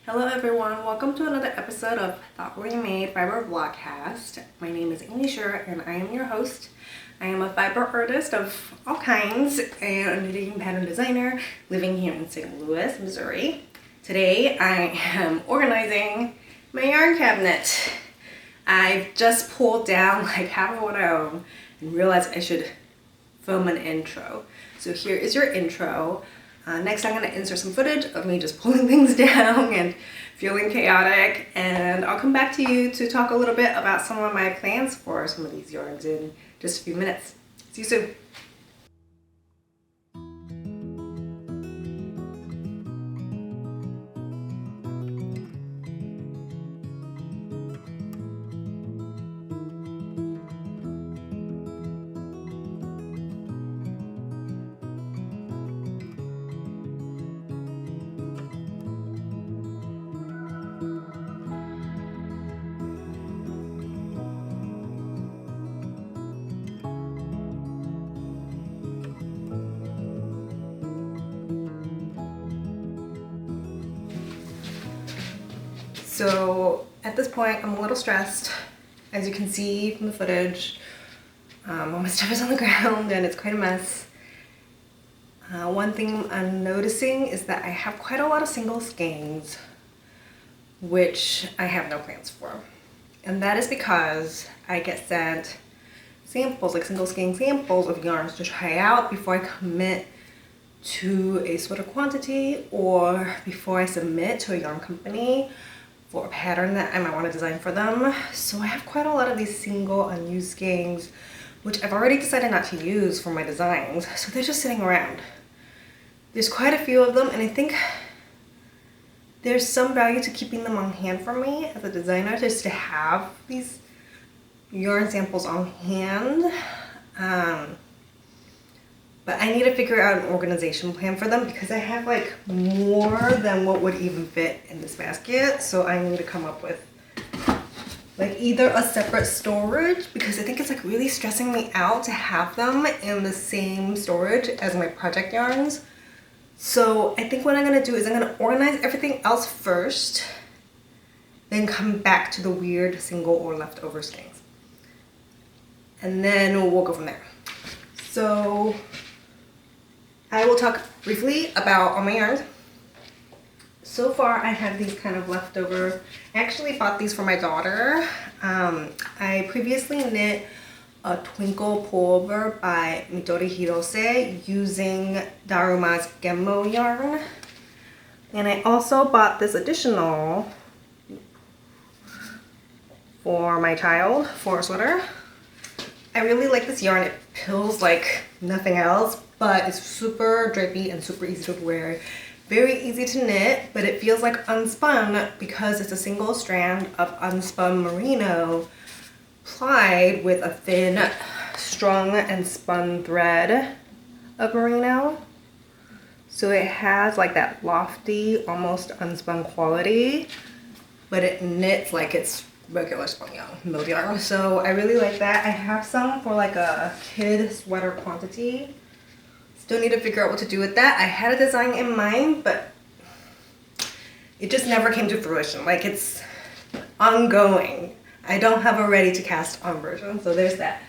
Hello everyone, welcome to another episode of Thoughtfully Made Fiber Vlogcast. My name is Aimee and I am your host. I am a fiber artist of all kinds and a knitting pattern designer living here in St. Louis, Missouri. Today I am organizing my yarn cabinet. I've just pulled down like half of what I own and realized I should film an intro. So here is your intro. Next I'm going to insert some footage of me just pulling things down and feeling chaotic, and I'll come back to you to talk a little bit about some of my plans for some of these yarns in just a few minutes. See you soon. So at this point, I'm a little stressed. As you can see from the footage, all my stuff is on the ground and it's quite a mess. One thing I'm noticing is that I have quite a lot of single skeins, which I have no plans for. And that is because I get sent samples, like single skein samples of yarns to try out before I commit to a sweater quantity or before I submit to a yarn company for a pattern that I might want to design for them. So I have quite a lot of these single unused skeins, which I've already decided not to use for my designs. So they're just sitting around. There's quite a few of them, and I think there's some value to keeping them on hand for me as a designer, just to have these yarn samples on hand. But I need to figure out an organization plan for them because I have like more than what would even fit in this basket. So I need to come up with like either a separate storage, because I think it's like really stressing me out to have them in the same storage as my project yarns. So I think what I'm gonna do is I'm gonna organize everything else first, then come back to the weird single or leftover skeins. And then we'll go from there. So I will talk briefly about all my yarns. So far I have these kind of leftover. I actually bought these for my daughter. I previously knit a Twinkle pullover by Midori Hirose using Daruma's Genmou yarn. And I also bought this additional for my child for a sweater. I really like this yarn. It pills like nothing else, but it's super drapey and super easy to wear. Very easy to knit, but it feels like unspun because it's a single strand of unspun merino plied with a thin, strung and spun thread of merino. So it has like that lofty, almost unspun quality, but it knits like it's regular spun yarn, milled yarn. So I really like that. I have some for like a kid sweater quantity. Still need to figure out what to do with that. I had a design in mind, but it just never came to fruition. Like, it's ongoing. I don't have a ready to cast on version, so there's that.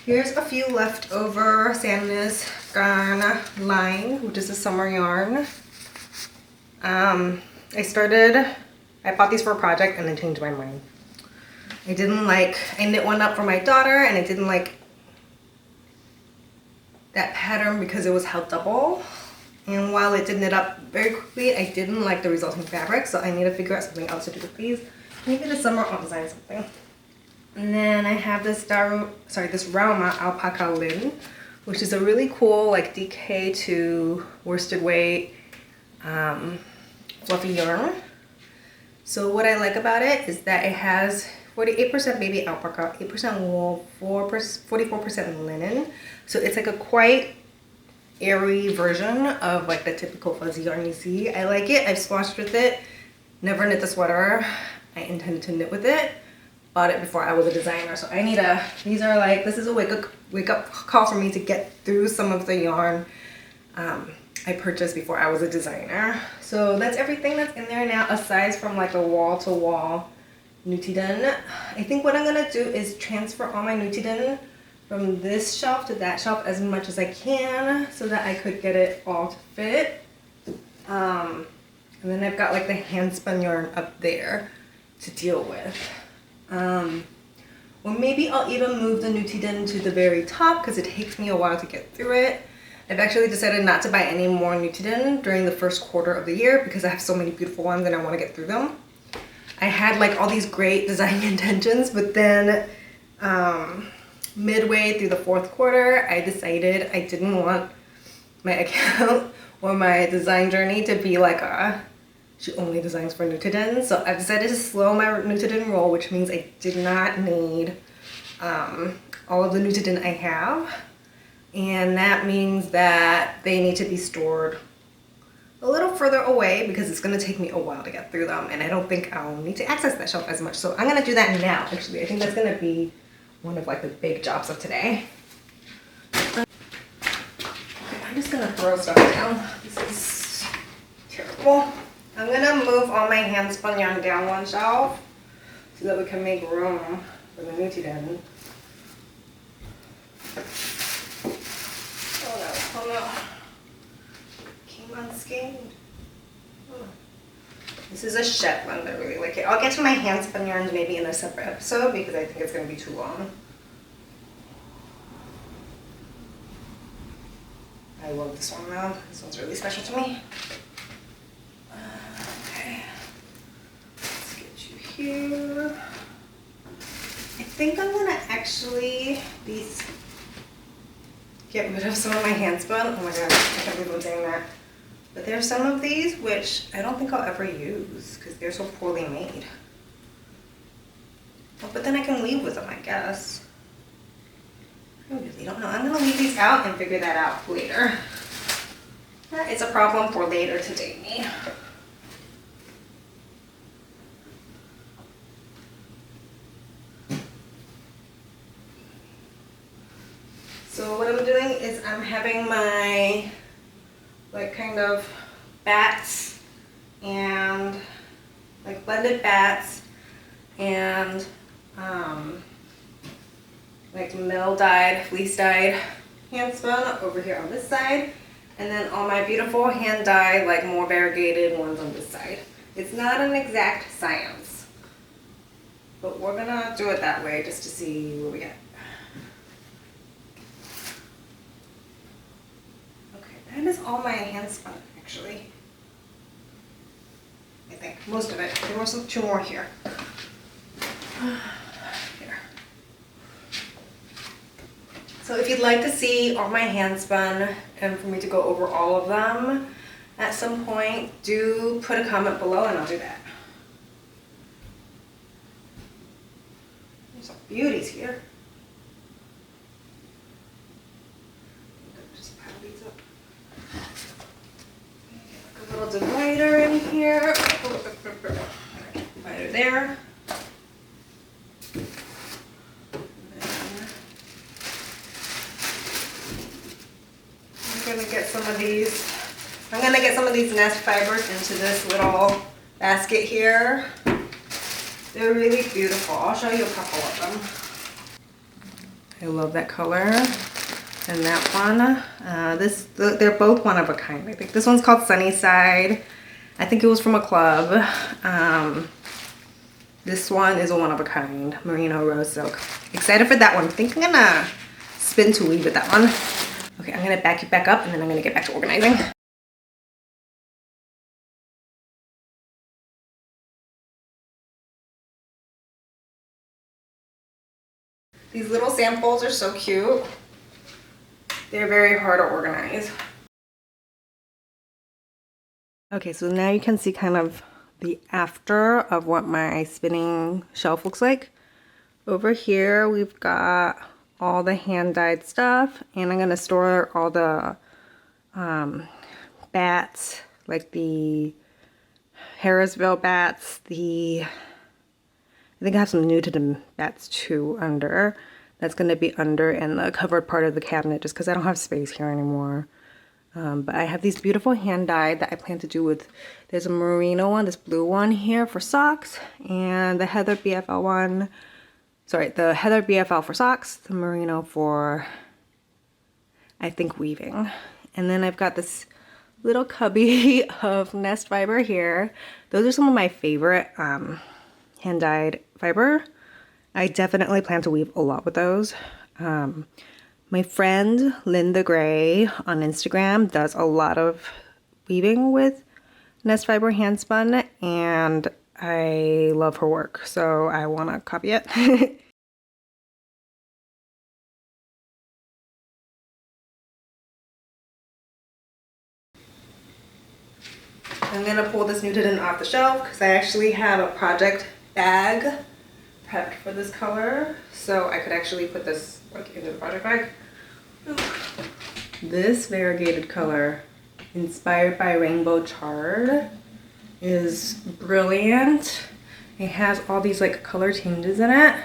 Here's a few leftover Sandnes Garn line, which is a summer yarn. I bought these for a project and then changed my mind. I knit one up for my daughter and I didn't like that pattern because it was held double. And while it did knit up very quickly, I didn't like the resulting fabric, so I need to figure out something else to do with these. Maybe this summer I'll design something. And then I have this Rauma alpaca lin, which is a really cool like DK to worsted weight fluffy yarn. So what I like about it is that it has 48% baby alpaca, 8% wool, 44% linen. So it's like a quite airy version of like the typical fuzzy yarn you see. I like it. I've swatched with it. Never knit the sweater. I intended to knit with it. Bought it before I was a designer. So I need this is a wake up call for me to get through some of the yarn I purchased before I was a designer. So that's everything that's in there now, aside from like a wall-to-wall Nutiden. I think what I'm gonna do is transfer all my Nutiden from this shelf to that shelf as much as I can so that I could get it all to fit. And then I've got like the handspun yarn up there to deal with. Or maybe I'll even move the Nutiden to the very top because it takes me a while to get through it. I've actually decided not to buy any more Nutiden during the first quarter of the year because I have so many beautiful ones and I want to get through them. I had like all these great design intentions, but then midway through the fourth quarter, I decided I didn't want my account or my design journey to be like she only designs for Nutiden. So I decided to slow my Nutiden roll, which means I did not need all of the Nutiden I have. And that means that they need to be stored a little further away because it's going to take me a while to get through them. And I don't think I'll need to access that shelf as much. So I'm going to do that now, actually. I think that's going to be one of like the big jobs of today. Okay, I'm just going to throw stuff down. This is terrible. I'm going to move all my handspun yarn down one shelf so that we can make room for the Nutiden. Oh no. Came unscathed. Oh. This is a Shetland. I really like it. I'll get to my handspun yarns maybe in a separate episode because I think it's going to be too long. I love this one though. This one's really special to me. Okay. Let's get you here. I think I'm going to actually get rid of some of my handspun. Oh my god, I can't believe I'm saying that. But there's some of these which I don't think I'll ever use because they're so poorly made. Oh, but then I can leave with them, I guess. I really don't know. I'm going to leave these out and figure that out later. It's a problem for later today, me. So what I'm doing is I'm having my like kind of bats and like blended bats and like mill dyed, fleece dyed handspun over here on this side, and then all my beautiful hand dyed like more variegated ones on this side. It's not an exact science, but we're gonna do it that way just to see what we get. That is all my handspun, actually. I think most of it. There were two more here. Here. So if you'd like to see all my handspun and for me to go over all of them at some point, do put a comment below and I'll do that. There's some beauties here. A little divider in here. Divider there. I'm gonna get some of these nest fibers into this little basket here. They're really beautiful. I'll show you a couple of them. I love that color. And that one, they're both one of a kind. I think this one's called Sunnyside. I think it was from a club. This one is a one of a kind, merino rose silk. Excited for that one. I think I'm gonna spin to weave with that one. Okay, I'm gonna back it back up and then I'm gonna get back to organizing. These little samples are so cute. They're very hard to organize. Okay, so now you can see kind of the after of what my spinning shelf looks like. Over here, we've got all the hand-dyed stuff, and I'm gonna store all the bats, like the Harrisville bats, I think I have some Nutiden bats too under. That's going to be under in the covered part of the cabinet just because I don't have space here anymore. But I have these beautiful hand dyed that I plan to do with, there's a merino one, this blue one here for socks, and the Heather BFL one, sorry, the Heather BFL for socks, the merino for, I think, weaving. And then I've got this little cubby of nest fiber here. Those are some of my favorite hand dyed fiber. I definitely plan to weave a lot with those. My friend Linda Gray on Instagram does a lot of weaving with nest fiber hand spun, and I love her work, so I want to copy it. I'm gonna pull this Nutiden off the shelf because I actually have a project bag prepped for this color, so I could actually put this like into the project bag. This variegated color, inspired by Rainbow Chard, is brilliant. It has all these like color changes in it,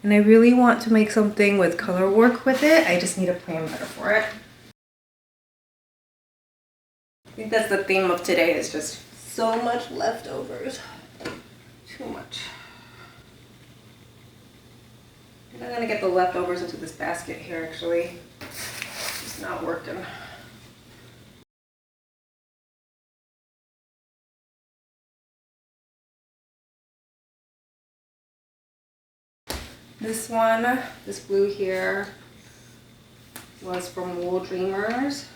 and I really want to make something with color work with it. I just need a plan better for it. I think that's the theme of today, is just so much leftovers. Too much. And I'm gonna get the leftovers into this basket here actually. It's not working. This one, this blue here, was from Wool Dreamers.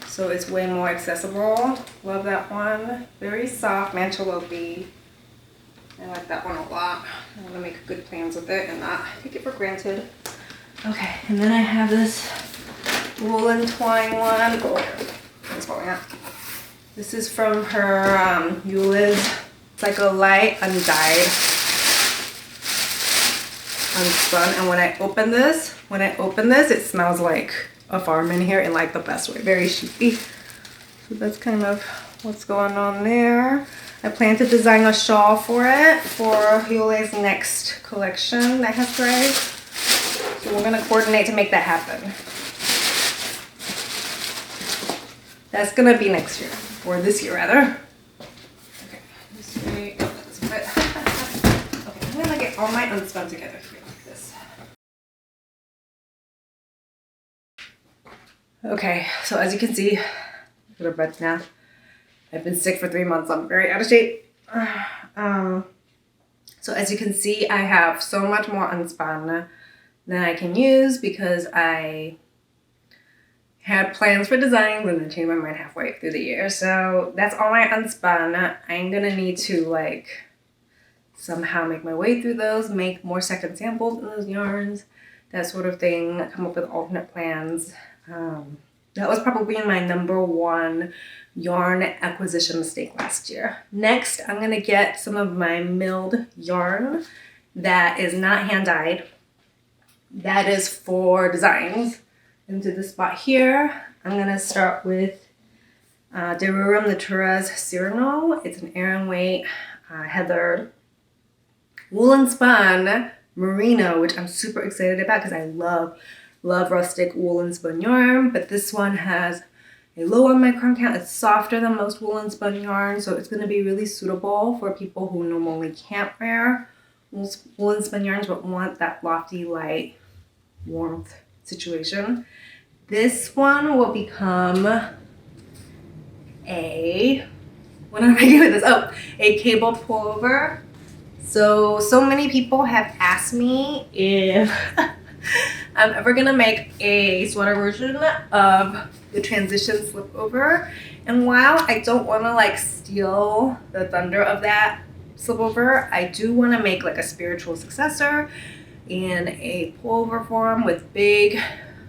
So it's way more accessible. Love that one. Very soft mantelope. I like that one a lot. I want to make good plans with it and not take it for granted. Okay, and then I have this Woolentwine one. Oh, it's falling out. This is from her Gilead. It's like a light undyed unspun. And when I open this, it smells like a farm in here in like the best way. Very sheepy. So that's kind of what's going on there. I plan to design a shawl for it for Gilead's next collection that has gray. So we're gonna coordinate to make that happen. That's gonna be next year, or this year rather. Okay, this way. Oh, that's a bit. Okay, I'm gonna get all my unspun together here like this. Okay, so as you can see, go to bed now. I've been sick for 3 months. I'm very out of shape. So as you can see, I have so much more unspun than I can use because I had plans for designs and then changed my mind halfway through the year. So that's all my unspun. I'm gonna need to like somehow make my way through those, make more second samples in those yarns, that sort of thing, come up with alternate plans. That was probably my #1 yarn acquisition mistake last year. Next, I'm gonna get some of my milled yarn that is not hand dyed. That is for designs into this spot here. I'm gonna start with Rerum Natura's Cedar. It's an Aran weight heather Woolentwine merino, which I'm super excited about because I love rustic Woolentwine yarn, but this one has a lower micron count. It's softer than most Woolentwine yarn, so it's going to be really suitable for people who normally can't wear Woolentwine yarns but want that lofty, light, warmth situation. This one will become what am I doing with this? Oh, a cable pullover. So many people have asked me if I'm ever gonna make a sweater version of the transition slip over. And while I don't wanna like steal the thunder of that slip over, I do wanna make like a spiritual successor in a pullover form with big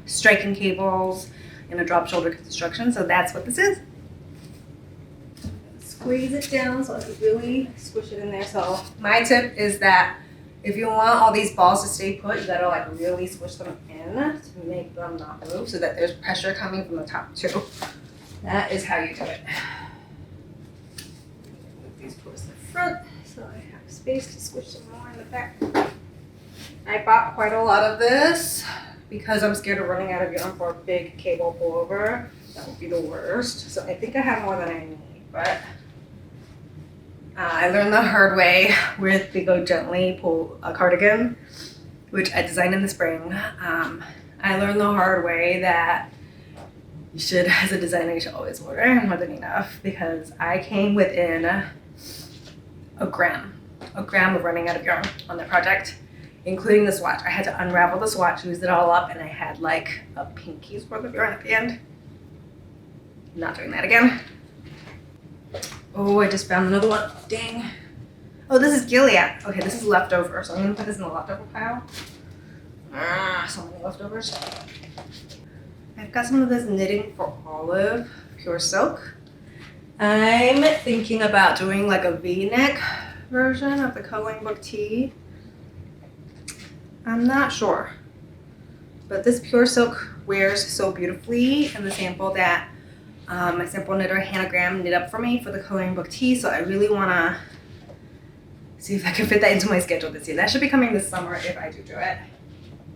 striking cables and a drop shoulder construction. So that's what this is. Squeeze it down so I can really squish it in there. So my tip is that if you want all these balls to stay put, you gotta like really squish them in to make them not move so that there's pressure coming from the top too. That is how you do it. Move these towards the front so I have space to squish them more in the back. I bought quite a lot of this because I'm scared of running out of yarn for a big cable pullover. That would be the worst. So I think I have more than I need, but I learned the hard way with the Go Gently cardigan, which I designed in the spring. I learned the hard way that you should, as a designer, you should always order more than enough, because I came within a gram of running out of yarn on that project, including the swatch. I had to unravel the swatch, use it all up, and I had like a pinky's worth of yarn at the end. Not doing that again. Oh, I just found another one. Dang. Oh, this is Gilead. Okay, this is leftover, so I'm gonna put this in the leftover pile. So many leftovers. I've got some of this Knitting for Olive pure silk. I'm thinking about doing like a V-neck version of the coloring book tee. I'm not sure, but this pure silk wears so beautifully in the sample that my sample knitter Hannah Graham knit up for me for the coloring book tee. So I really want to see if I can fit that into my schedule this year. That should be coming this summer if I do it.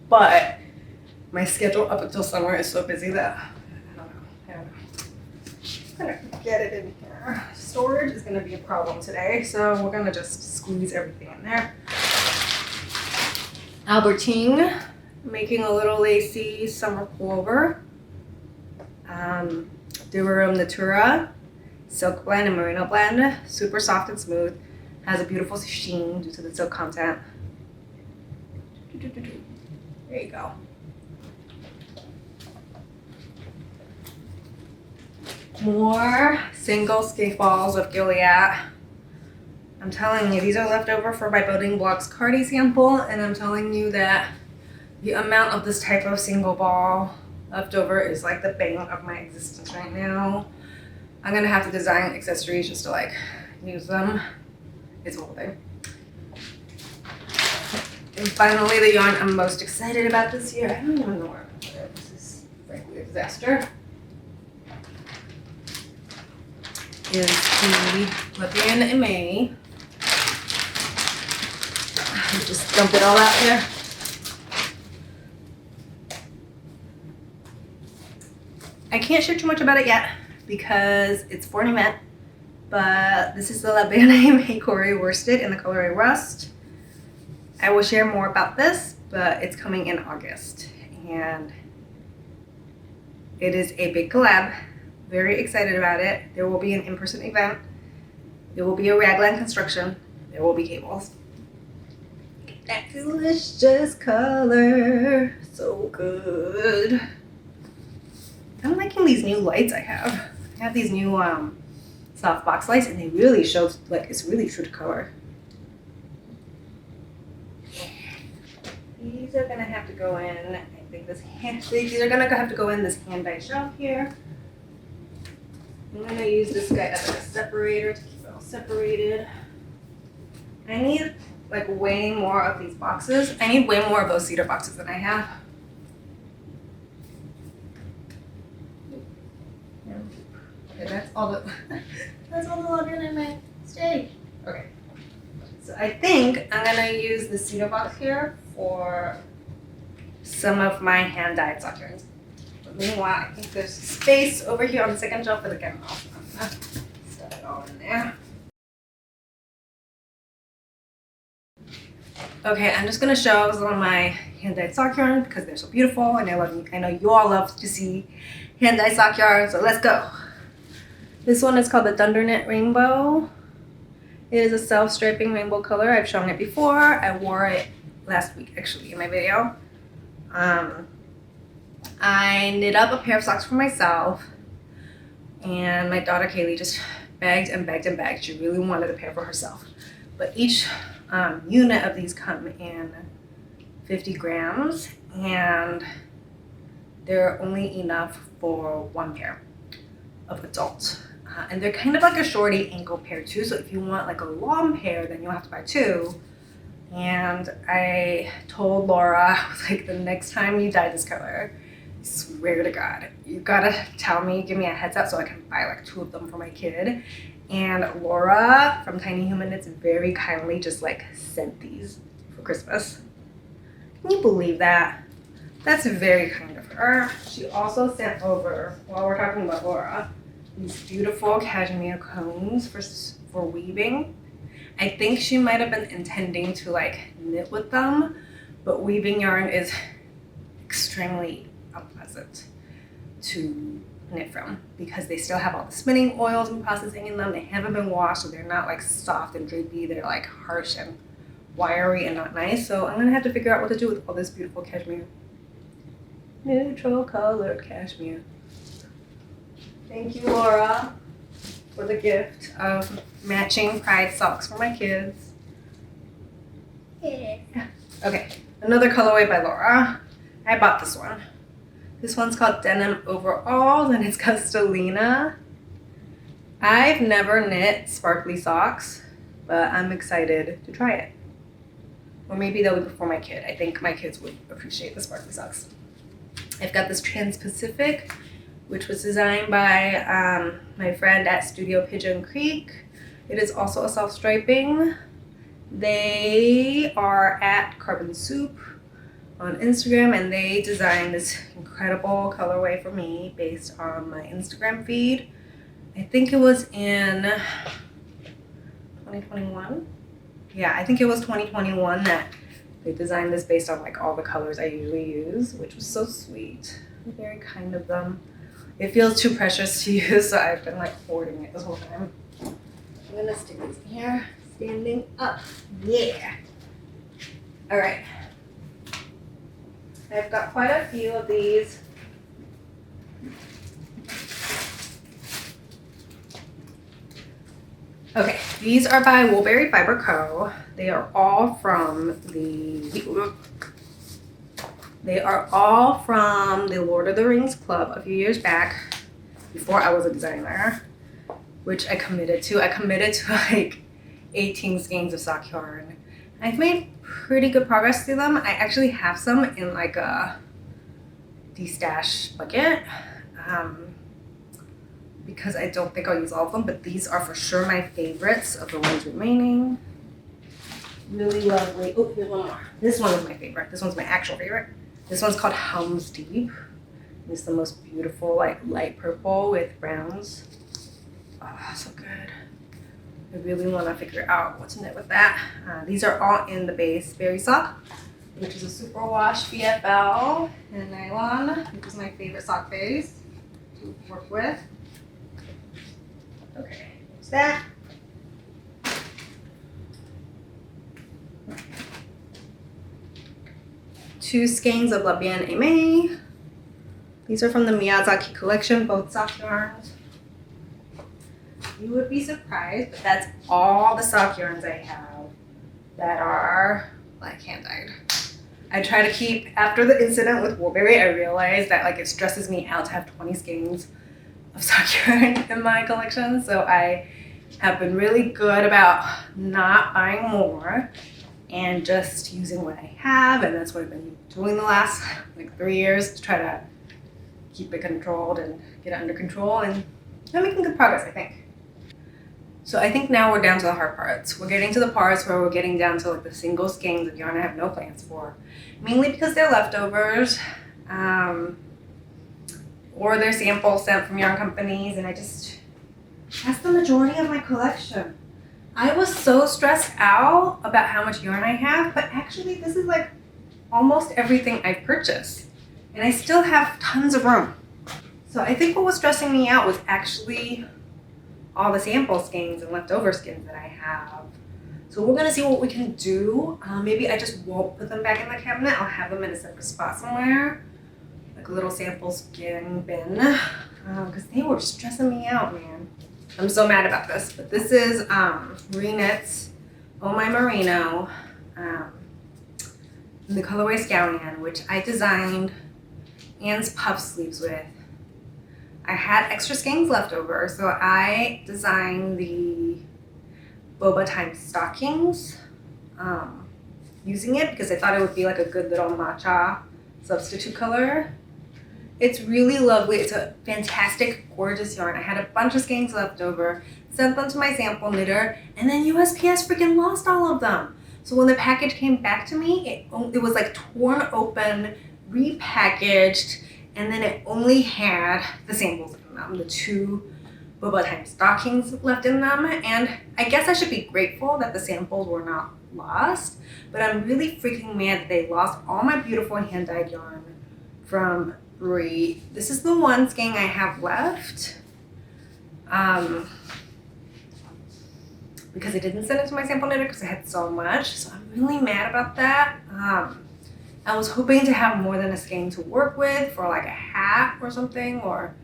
But my schedule up until summer is so busy that I don't know. I'm gonna get it in here. Storage is gonna be a problem today, so we're gonna just squeeze everything in there. Albertine, making a little lacy summer pullover. The Rerum Natura silk blend and merino blend, super soft and smooth, has a beautiful sheen due to the silk content. There you go. More single skate balls of Gilead. I'm telling you, these are left over for my building blocks cardi sample, and I'm telling you that the amount of this type of single ball left over is like the bane of my existence right now. I'm gonna have to design accessories just to like use them. It's a whole thing. And finally, the yarn I'm most excited about this year. I don't even know where I'm gonna put it. This is frankly a disaster. Is the Ravelry and Aimee. Just dump it all out there. I can't share too much about it yet because it's for an event, but this is the Ravelry and Aimee Corey worsted in the colorway Rust. I will share more about this, but it's coming in August, and it is a big collab. Very excited about it. There will be an in-person event. There will be a raglan construction. There will be cables. That delicious color, so good. I'm liking these new lights I have. I have these new soft box lights, and they really show like it's really true to color. These are gonna have to go in. I think these are gonna have to go in this hand dyed shelf here. I'm gonna use this guy as a separator to keep it all separated. I need like way more of these boxes. I need way more of those cedar boxes than I have. Okay, that's all the Ravelry and Aimee. Stay. Okay. So I think I'm gonna use the cedar box here for some of my hand dyed sock yarns. But meanwhile, I think there's space over here on the second shelf for the Genmou. I'm gonna stuff it all in there. Okay, I'm just gonna show some of my hand dyed sock yarn because they're so beautiful, and I know you all love to see hand dyed sock yarn. So let's go. This one is called the Thundernit Rainbow. It is a self-striping rainbow color. I've shown it before. I wore it last week actually in my video. I knit up a pair of socks for myself, and my daughter Kaylee just begged and begged and begged. She really wanted a pair for herself. But each unit of these come in 50 grams, and they're only enough for one pair of adults. And they're kind of like a shorty ankle pair too, so if you want like a long pair, then you'll have to buy two. And I told Laura, I was like, the next time you dye this color, I swear to God, you gotta tell me, give me a heads up so I can buy like two of them for my kid. And Laura from Tiny Human Knits very kindly just like sent these for Christmas. Can you believe that? That's very kind of her. She also sent over, while we're talking about Laura, these beautiful cashmere cones for weaving. I think she might have been intending to like knit with them, but weaving yarn is extremely unpleasant to knit from because they still have all the spinning oils and processing in them. They haven't been washed, so they're not like soft and drapey. They're like harsh and wiry and not nice. So I'm gonna have to figure out what to do with all this beautiful cashmere. Neutral colored cashmere. Thank you, Laura, for the gift of matching pride socks for my kids. Yeah. Okay, another colorway by Laura. I bought this one. This one's called Denim Overalls and it's Castellina. I've never knit sparkly socks, but I'm excited to try it. Or maybe that'll be before my kid. I think my kids would appreciate the sparkly socks. I've got this Trans-Pacific, which was designed by my friend at Studio Pigeon Creek. It is also a self-striping. They are at Carbon Soup on Instagram, and they designed this incredible colorway for me based on my Instagram feed. I think it was in 2021. Yeah, I think it was 2021 that they designed this based on like all the colors I usually use, which was so sweet. Very kind of them. It feels too precious to use, so I've been like hoarding it this whole time. I'm gonna stick this in here, standing up. Yeah. All right. I've got quite a few of these. Okay, these are by Woolberry Fiber Co. They are all from the Lord of the Rings Club a few years back, before I was a designer, which I committed to. I committed to like 18 skeins of Sockyard. I've made pretty good progress through them. I actually have some in like a destash bucket. Because I don't think I'll use all of them, but these are for sure my favorites of the ones remaining. Really lovely. Oh, here's one more. This one is my favorite. This one's my actual favorite. This one's called Helmsd. It's the most beautiful, like light purple with browns. Oh, so good. I really want to figure out what to knit with that. These are all in the base berry sock, which is a superwash VFL and nylon, which is my favorite sock base to work with. Okay, there's that. Two skeins of La Bien Aimee. These are from the Miyazaki collection, both sock yarns. You would be surprised, but that's all the sock yarns I have that are like hand dyed. I try to keep, after the incident with Woolberry, I realized that like it stresses me out to have 20 skeins of sock yarn in my collection, so I have been really good about not buying more and just using what I have, and that's what I've been doing the last like 3 years to try to keep it controlled and get it under control, and I'm making good progress, I think. So I think now we're down to the hard parts. We're getting to the parts where we're getting down to like the single skeins of yarn I have no plans for, mainly because they're leftovers. Or they're samples sent from yarn companies, and that's the majority of my collection. I was so stressed out about how much yarn I have, but actually this is like almost everything I've purchased, and I still have tons of room. So I think what was stressing me out was actually all the sample skeins and leftover skins that I have. So we're gonna see what we can do. Maybe I just won't put them back in the cabinet. I'll have them in a separate spot somewhere. Like a little sample skin bin, because they were stressing me out, man. I'm so mad about this, but this is Reknit's Oh My Merino in the colorway Scallion, which I designed Anne's puff sleeves with. I had extra skeins left over, so I designed the boba time stockings using it because I thought it would be like a good little matcha substitute color. It's really lovely. It's a fantastic, gorgeous yarn. I had a bunch of skeins left over, sent them to my sample knitter, and then USPS freaking lost all of them. So when the package came back to me, it was like torn open, repackaged, and then it only had the samples in them, the 2 boba time stockings left in them. And I guess I should be grateful that the samples were not lost, but I'm really freaking mad that they lost all my beautiful hand-dyed yarn from Brie. This is the one skein I have left. Because I didn't send it to my sample knitter because I had so much. So I'm really mad about that. I was hoping to have more than a skein to work with for like a hat or something, or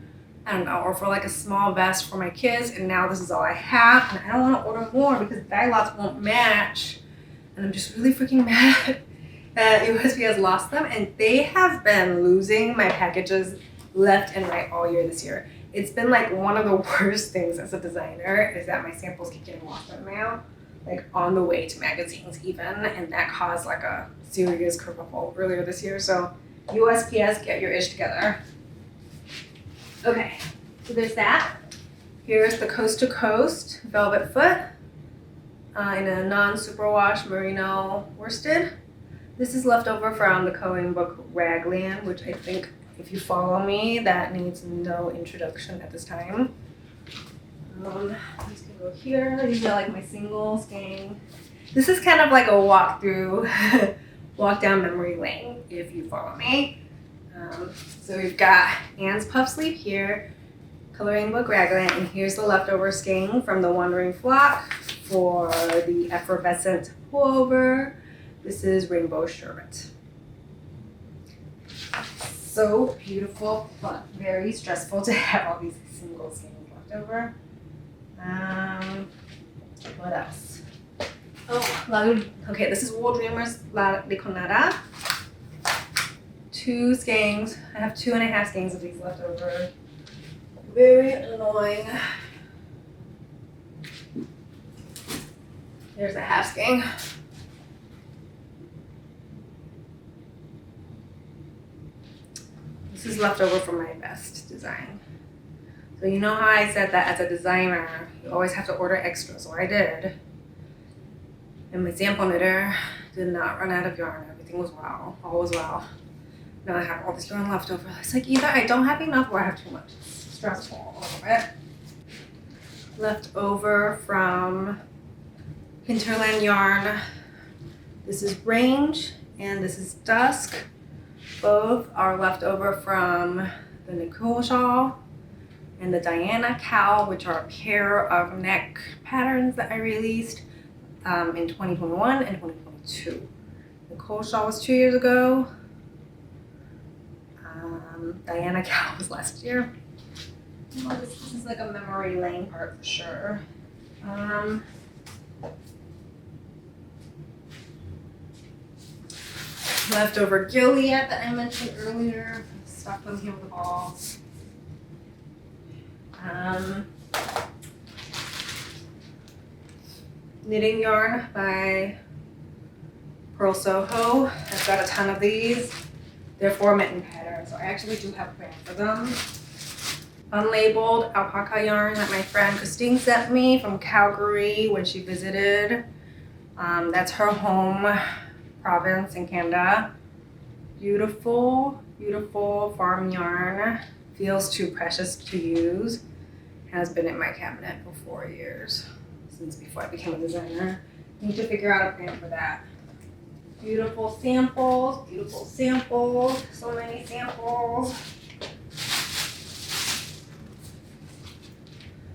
I don't know, or for like a small vest for my kids, and now this is all I have, and I don't want to order more because dye lots won't match, and I'm just really freaking mad that USP has lost them, and they have been losing my packages left and right all year this year. It's been like one of the worst things as a designer is that my samples keep getting lost in the mail, like on the way to magazines even, and that caused like a serious kerfuffle earlier this year. So USPS, get your ish together. Okay, so there's that. Here's the Coast to Coast velvet foot in a non-superwash merino worsted. This is leftover from the coloring book Raglan, which I think, if you follow me, that needs no introduction at this time. I'm just gonna go here. These are like my single skein. This is kind of like a walkthrough, walk down memory lane, if you follow me. So we've got Anne's puff sleeve here, coloring book Raglan, and here's the leftover skein from the Wandering Flock for the effervescent pullover. This is Rainbow Sherbet. So beautiful, but very stressful to have all these single skeins left over. What else? Oh, okay, this is Wool Dreamers La Liconada. 2 skeins. I have 2.5 skeins of these left over. Very annoying. There's a half skein. This is left over from my best design. So you know how I said that as a designer, you always have to order extra, so I did. And my sample knitter did not run out of yarn. Everything was well, all was well. Now I have all this yarn left over. It's like either I don't have enough or I have too much. It's stressful a little bit. Left over from Hinterland yarn. This is Range and this is Dusk. Both are left over from the Nicole shawl and the Diana cowl, which are a pair of neck patterns that I released in 2021 and 2022. Nicole shawl was 2 years ago. Diana cowl was last year. Oh, this is like a memory lane part for sure. Leftover Gilead that I mentioned earlier. Stuck them here with the balls. Knitting yarn by Purl Soho. I've got a ton of these. They're 4 mitten patterns, so I actually do have plans for them. Unlabeled alpaca yarn that my friend Christine sent me from Calgary when she visited. That's her home province in Canada. Beautiful, beautiful farm yarn. Feels too precious to use. Has been in my cabinet for 4 years, since before I became a designer. Need to figure out a plan for that. Beautiful samples, so many samples.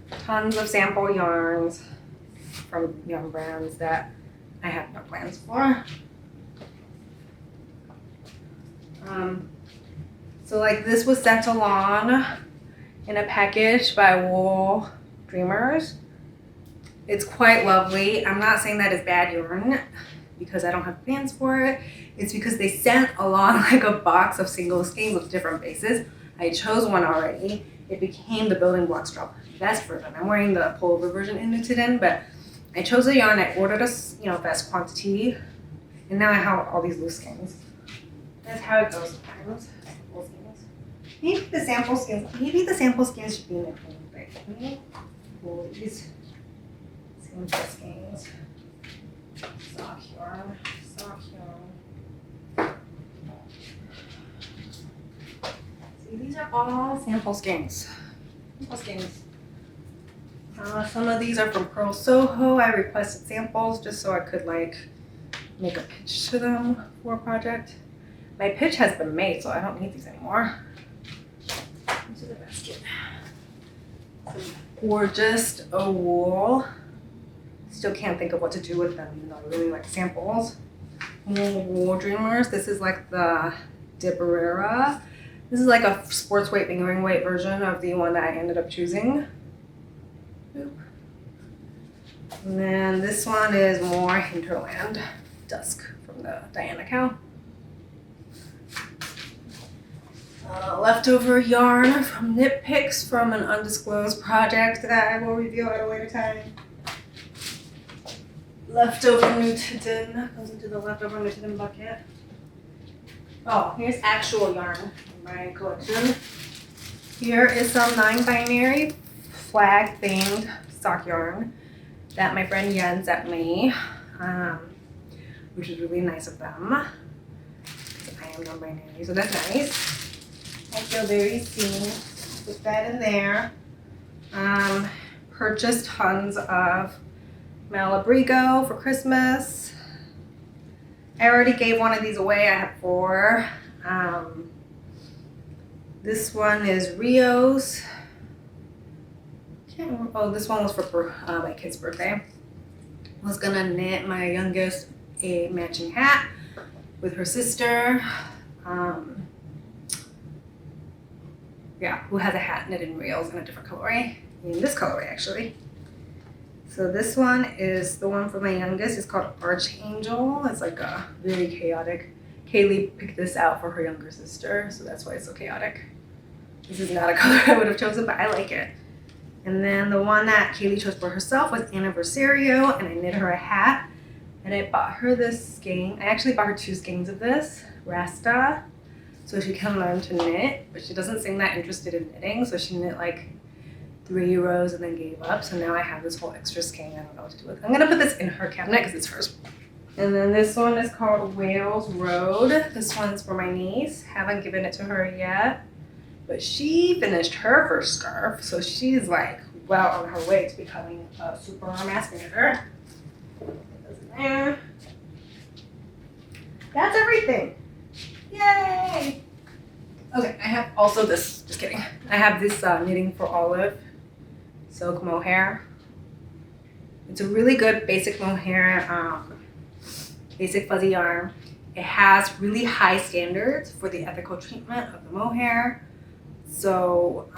Tons of sample yarns from young brands that I have no plans for. So like this was sent along in a package by Wool Dreamers. It's quite lovely. I'm not saying that it's bad yarn because I don't have plans for it. It's because they sent along like a box of single skeins with different bases. I chose one already. It became the building blocks drop vest version. I'm wearing the pullover version in Nutiden, but I chose a yarn. I ordered a vest quantity, and now I have all these loose skeins. That's how it goes sometimes. Maybe the sample skeins should be in their own thing. Let me pull these skeins. Sock yarn. See, these are all sample skeins. Sample skeins. Some of these are from Purl Soho. I requested samples just so I could like make a pitch to them for a project. My pitch has been made, so I don't need these anymore. Into the basket. Some gorgeous wool. Still can't think of what to do with them, even though I really like samples. More wool dreamers. This is like the Deborah. This is like a sports weight, fingering weight version of the one that I ended up choosing. Boop. And then this one is more Hinterland Dusk from the Diana cow. Leftover yarn from Knitpicks from an undisclosed project that I will reveal at a later time. Leftover Nutiden goes into the leftover Nutiden bucket. Oh, here's actual yarn in my collection. Here is some non-binary flag themed sock yarn that my friend Yen sent me, which is really nice of them. I am non-binary, so that's nice. I feel very seen. Put that in there. Purchased tons of Malabrigo for Christmas. I already gave one of these away. I have 4. This one is Rio's. Can't remember. Oh, this one was for my kid's birthday. I was gonna knit my youngest a matching hat with her sister. Yeah, who has a hat knitted in reels in a different colorway. In this colorway, actually. So this one is the one for my youngest. It's called Archangel. It's like a really chaotic. Kaylee picked this out for her younger sister, so that's why it's so chaotic. This is not a color I would have chosen, but I like it. And then the one that Kaylee chose for herself was Anniversario, and I knit her a hat. And I bought her this skein. I actually bought her 2 skeins of this, Rasta, so she can learn to knit, but she doesn't seem that interested in knitting, so she knit like 3 rows and then gave up. So now I have this whole extra skein I don't know what to do with. I'm gonna put this in her cabinet because it's hers. And then this one is called Wales Road. This one's for my niece. Haven't given it to her yet, but she finished her first scarf, so she's like well on her way to becoming a super mask knitter. Put this in there. That's everything. Yay! Okay, I have also this, just kidding. I have this Knitting for Olive silk mohair. It's a really good basic mohair, basic fuzzy yarn. It has really high standards for the ethical treatment of the mohair. So,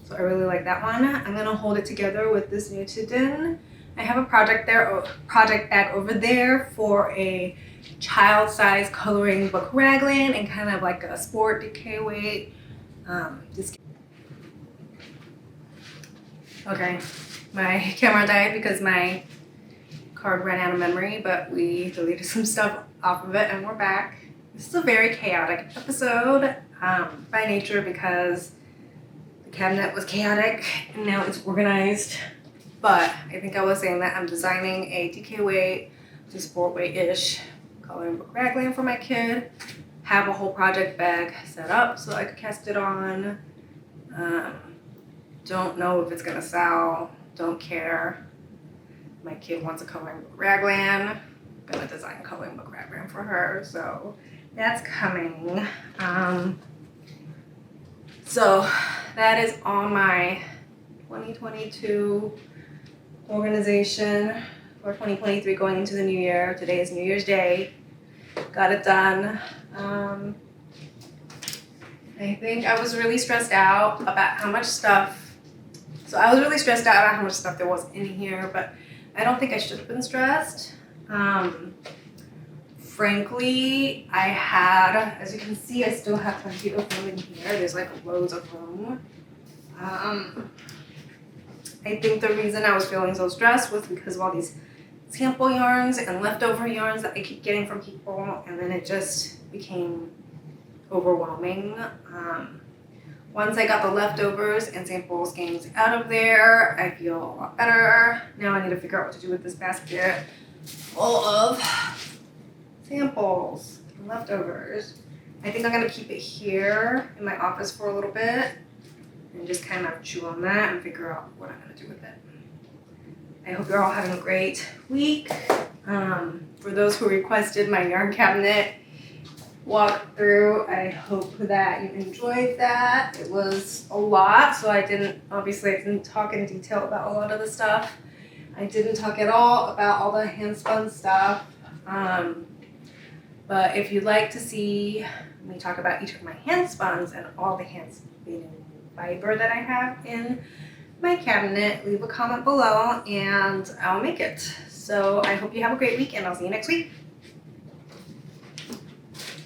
so I really like that one. I'm gonna hold it together with this Nutiden. I have a project bag over there for a child-size coloring book raglan and kind of like a sport DK weight. Okay, my camera died because my card ran out of memory, but we deleted some stuff off of it and we're back. This is a very chaotic episode by nature because the cabinet was chaotic and now it's organized. But I think I was saying that I'm designing a DK weight to sport weight-ish coloring book raglan for my kid. Have a whole project bag set up so I could cast it on. Don't know if it's gonna sell. Don't care. My kid wants a coloring book raglan. I'm gonna design a coloring book raglan for her, so that's coming. So that is on my 2022 organization for 2023 going into the new year. Today is New Year's Day. Got it done. I think I was really stressed out about how much stuff. So I was really stressed out about how much stuff there was in here, but I don't think I should have been stressed. Frankly, I had, as you can see, I still have plenty of room in here. There's like loads of room. I think the reason I was feeling so stressed was because of all these sample yarns and leftover yarns that I keep getting from people, and then it just became overwhelming. Once I got the leftovers and sample skeins out of there, I feel a lot better. Now I need to figure out what to do with this basket full of samples and leftovers. I think I'm gonna keep it here in my office for a little bit and just kind of chew on that and figure out what I'm gonna do with it. I hope you're all having a great week. For those who requested my yarn cabinet walkthrough, I hope that you enjoyed that. It was a lot, so I didn't talk in detail about a lot of the stuff. I didn't talk at all about all the handspun stuff. But if you'd like to see me talk about each of my handspuns and all the hand-spinning fiber that I have in my cabinet, leave a comment below and I'll make it. So I hope you have a great week and I'll see you next week.